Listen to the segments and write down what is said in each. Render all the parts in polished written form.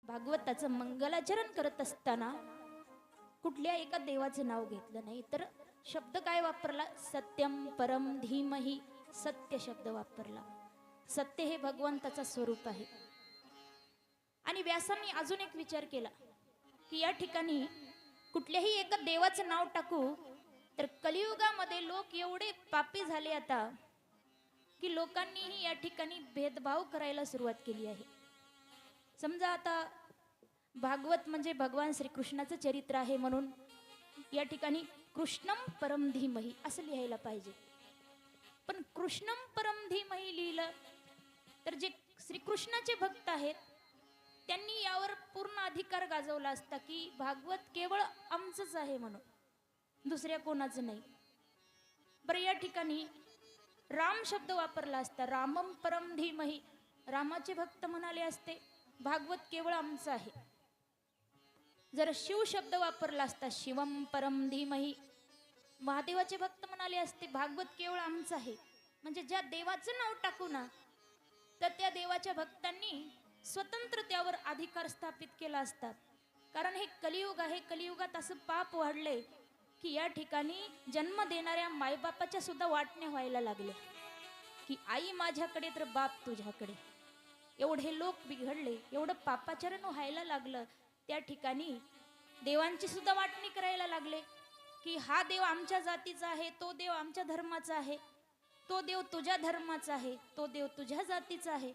भागवताचं मंगलाचरण करत असताना कुठल्या एका देवाचं नाव घेतलं नाही, तर शब्द काय वापरला? सत्यम परम धीमहि. सत्य शब्द वापरला. सत्य हे भगवंताचं स्वरूप आहे. आणि व्यासांनी अजून एक विचार केला की या ठिकाणी कुठल्याही एका देवाचं नाव टाकू तर कलियुगामध्ये लोक एवढे पापी झाले आता की लोकांनीही या ठिकाणी भेदभाव करायला सुरुवात केली आहे. समजा आता भागवत म्हणजे भगवान श्रीकृष्णाचं चरित्र आहे म्हणून या ठिकाणी कृष्णम परम धीमहि असं लिहायला पाहिजे. पण कृष्णम परम धीमहि लिहिलं तर जे श्रीकृष्णाचे भक्त आहेत त्यांनी यावर पूर्ण अधिकार गाजवला असता की भागवत केवळ आमचंच आहे म्हणून, दुसऱ्या कोणाचं नाही. बरं, या ठिकाणी राम शब्द वापरला असता. रामम परम धीमहि. रामाचे भक्त म्हणाले असते भागवत केवळ आमचं आहे. जर शिव शब्द वापरला असता. शिवम परम धीमहि. महादेवाचे भक्त म्हणाले असते भागवत केवळ आमचं आहे. म्हणजे ज्या देवाचं नाव टाकू ना तर त्या देवाच्या भक्तांनी स्वतंत्र त्यावर अधिकार स्थापित केला असता. कारण हे कलियुग आहे. कलियुगात असं पाप वाढले की या ठिकाणी जन्म देणाऱ्या मायबापाच्या सुद्धा वाटण्या व्हायला लागल्या की आई माझ्याकडे तर बाप तुझ्याकडे. एवढे लोक बिघडले, एवढं पापाचरण व्हायला लागलं. त्या ठिकाणी देवांची सुद्धा वाटणी करायला लागले की हा देव आमच्या जातीचा आहे, तो देव आमच्या धर्माचा आहे, तो देव तुझ्या धर्माचा आहे, तो देव तुझ्या जातीचा आहे.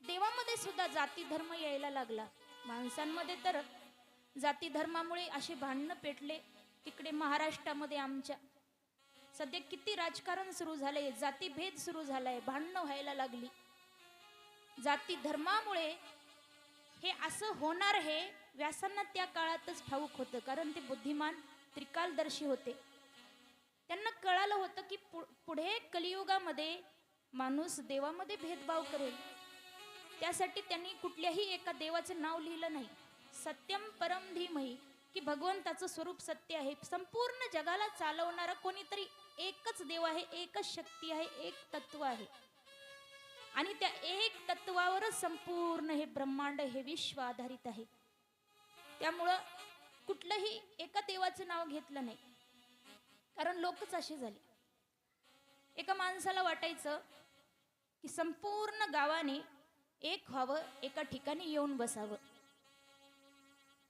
देवामध्ये सुद्धा जाती धर्म यायला लागला. माणसांमध्ये तर जाती धर्मामुळे असे भांडणं पेटले. तिकडे महाराष्ट्रामध्ये आमच्या सध्या किती राजकारण सुरू झाले, जातीभेद सुरू झालाय, भांडणं व्हायला लागली. जाती धर्मामुळे हे असं होणार हे व्यासांना त्या काळातच ठाऊक होतं. कारण ते बुद्धिमान त्रिकालदर्शी होते. त्यांना कळालं होतं की पुढे कलियुगामध्ये माणूस देवामध्ये भेदभाव करेल. त्यासाठी त्यांनी कुठल्याही एका देवाचं नाव लिहिलं नाही. सत्यम परम धीमहि की भगवंताचं स्वरूप सत्य आहे. संपूर्ण जगाला चालवणारा कोणीतरी एकच देव आहे, एकच शक्ती आहे, एक तत्व आहे. आणि त्या एक तत्वावरच संपूर्ण हे ब्रह्मांड, हे विश्व आधारित आहे. त्यामुळं कुठलंही एका देवाचं नाव घेतलं नाही. कारण लोकच असे झाले. एका माणसाला वाटायचं की संपूर्ण गावाने एक व्हावं, एका ठिकाणी येऊन बसावं.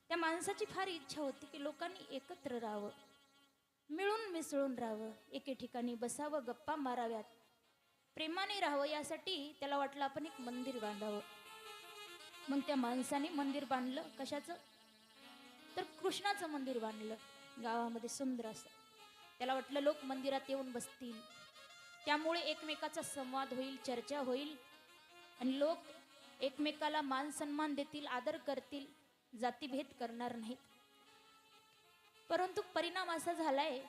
त्या माणसाची फार इच्छा होती की लोकांनी एकत्र राहावं, मिळून मिसळून राहावं, एके ठिकाणी बसावं, गप्पा माराव्यात, प्रेमाने राहावं. यासाठी त्याला वाटलं आपण एक मंदिर बांधावं. मग त्या माणसाने मंदिर बांधलं. कशाचं? तर कृष्णाचं मंदिर बांधलं गावामध्ये सुंदर असं. त्याला वाटलं लोक मंदिरात येऊन बसतील, त्यामुळे एकमेकाचा संवाद होईल, चर्चा होईल आणि लोक एकमेकाला मान सन्मान देतील, आदर करतील, जातीभेद करणार नाहीत. परंतु परिणाम असा झालाय,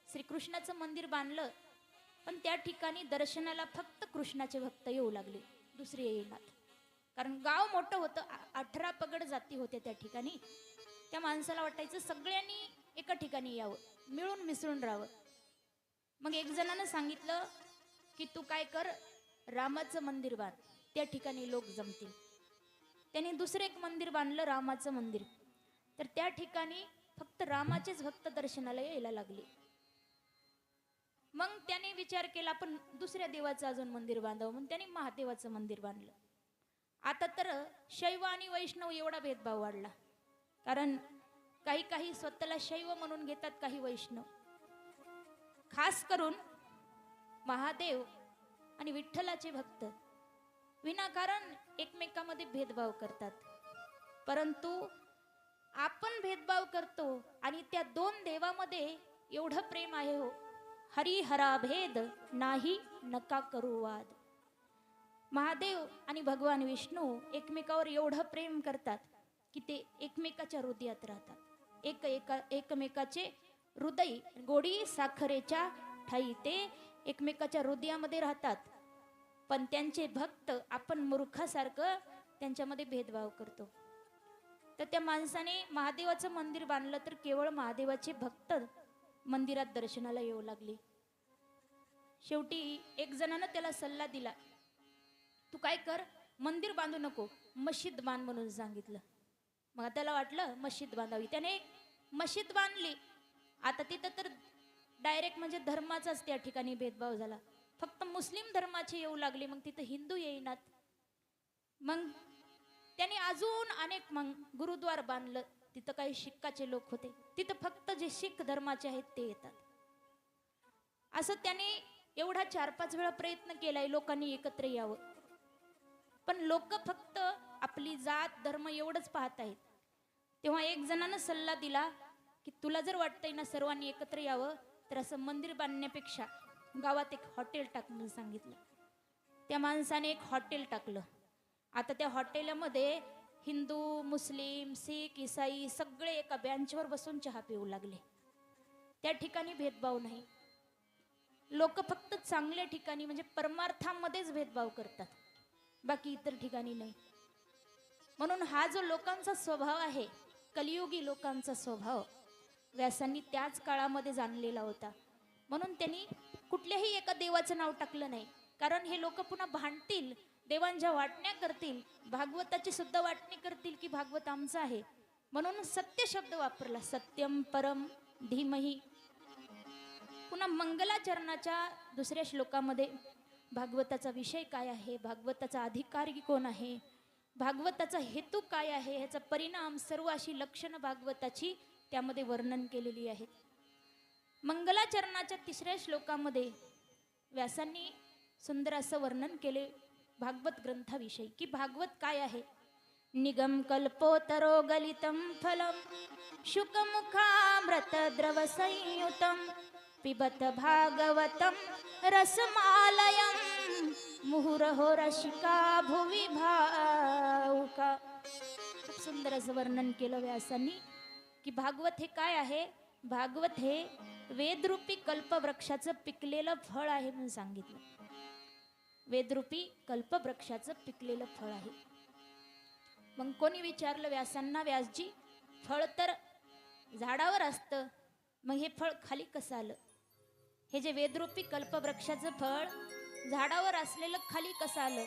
श्रीकृष्णाचं मंदिर बांधलं पण त्या ठिकाणी दर्शनाला फक्त कृष्णाचे भक्त येऊ लागले, दुसरे येईनात. कारण गाव मोठं होतं, 18 पगड जाती होत्या त्या ठिकाणी. त्या माणसाला वाटायचं सगळ्यांनी एका ठिकाणी यावं, मिळून मिसळून राहावं. मग एक जणानं सांगितलं की तू काय कर, रामाचं मंदिर बांध, त्या ठिकाणी लोक जमतील. त्याने दुसरं एक मंदिर बांधलं, रामाचं मंदिर. तर त्या ठिकाणी फक्त रामाचेच भक्त दर्शनाला यायला लागले. मग त्याने विचार केला आपण दुसऱ्या देवाचं अजून मंदिर बांधावं, म्हणून त्याने महादेवाचं मंदिर बांधलं. आता तर शैव आणि वैष्णव एवढा भेदभाव वाढला. कारण काही काही स्वतःला शैव म्हणून घेतात, काही वैष्णव. खास करून महादेव आणि विठ्ठलाचे भक्त विनाकारण एकमेकांमध्ये भेदभाव करतात. परंतु आपण भेदभाव करतो आणि त्या दोन देवामध्ये एवढं प्रेम आहे हो. हरिहरा भेद नाही नका करू वाद. महादेव आणि भगवान विष्णू एकमेकावर एवढं प्रेम करतात की ते एकमेकाच्या हृदयात राहतात. एकमेकाचे हृदय गोडी साखरेच्या ठाई ते एकमेकाच्या हृदयामध्ये राहतात. पण त्यांचे भक्त आपण मूर्खासारखं त्यांच्यामध्ये भेदभाव करतो. तर त्या माणसाने महादेवाचं मंदिर बांधलं तर केवळ महादेवाचे भक्त मंदिरात दर्शनाला येऊ लागले. शेवटी एक जणानं त्याला सल्ला दिला, तू काय कर, मंदिर बांधू नको, मशीद बांध म्हणून सांगितलं. मग त्याला वाटलं मशीद बांधावी, त्याने मशीद बांधली. आता तिथं तर डायरेक्ट म्हणजे धर्माचाच त्या ठिकाणी भेदभाव झाला. फक्त मुस्लिम धर्माचे येऊ लागले, मग तिथं हिंदू येईनात. मग त्यांनी अजून अनेक मग गुरुद्वार बांधलं. तिथं काही शिक्काचे लोक होते, तिथं फक्त जे शीख धर्माचे आहेत ते येतात. असं त्यांनी एवढा 4-5 वेळा प्रयत्न केलाय लोकांनी एकत्र यावं, पण लोक फक्त आपली जात धर्म एवढंच पाहत आहेत. तेव्हा एक जणानं सल्ला दिला की तुला जर वाटतंय ना सर्वांनी एकत्र यावं, तर असं मंदिर बांधण्यापेक्षा गावात एक हॉटेल टाक म्हणून सांगितलं. त्या माणसाने एक हॉटेल टाकलं. आता त्या हॉटेलमध्ये हिंदू, मुस्लिम, शीख, ईसाई सगळे एका बेंचवर बसून चहा पिऊ लागले. त्या ठिकाणी भेदभाव नाही. लोक फक्त चांगल्या ठिकाणी म्हणजे परमार्थामध्येच भेदभाव करतात, बाकी इतर ठिकाणी नाही. म्हणून हा जो लोकांचा स्वभाव आहे, कलियुगी लोकांचा स्वभाव, व्यासांनी त्याच काळामध्ये जाणलेला होता. म्हणून त्यांनी कुठल्याही एका देवाचं नाव टाकलं नाही, कारण हे लोक पुन्हा भांडतील, देवांच्या वाटण्या करतील, भागवताची सुद्धा वाटणी करतील की भागवत आमचं आहे. म्हणून सत्य शब्द वापरला, सत्यम परम धीमहि. पुन्हा मंगलाचरणाच्या दुसऱ्या श्लोकामध्ये भागवताचा विषय काय आहे, भागवताचा अधिकारी कोण आहे, भागवताचा हेतू काय आहे, ह्याचा परिणाम, सर्व अशी लक्षणं भागवताची त्यामध्ये वर्णन केलेली आहेत. मंगलाचरणाच्या 3ऱ्या श्लोकामध्ये व्यासांनी सुंदर असं वर्णन केले भागवत ग्रंथाविषयी की भागवत काय आहे. निगम कल्पोतरो गलितम फलम शुकमुखामृत द्रव संयुतम पिबत भागवतम रसमालयम मुहुरहो रसिका भुवि भावुका. खूप सुंदर असं वर्णन केलं व्यासांनी की भागवत हे काय आहे. भागवत हे वेदरूपी कल्पवृक्षाचं पिकलेलं फळ आहे म्हणून सांगितलं. वेदरूपी कल्पवृक्षाचं पिकलेलं फळ आहे. मग कोणी विचारलं व्यासांना, व्यासजी फळ तर झाडावर असतं, मग हे फळ खाली कसं आलं. हे जे वेदरूपी कल्पवृक्षाचं फळ झाडावर असलेलं खाली कसं आलं,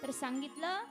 तर सांगितलं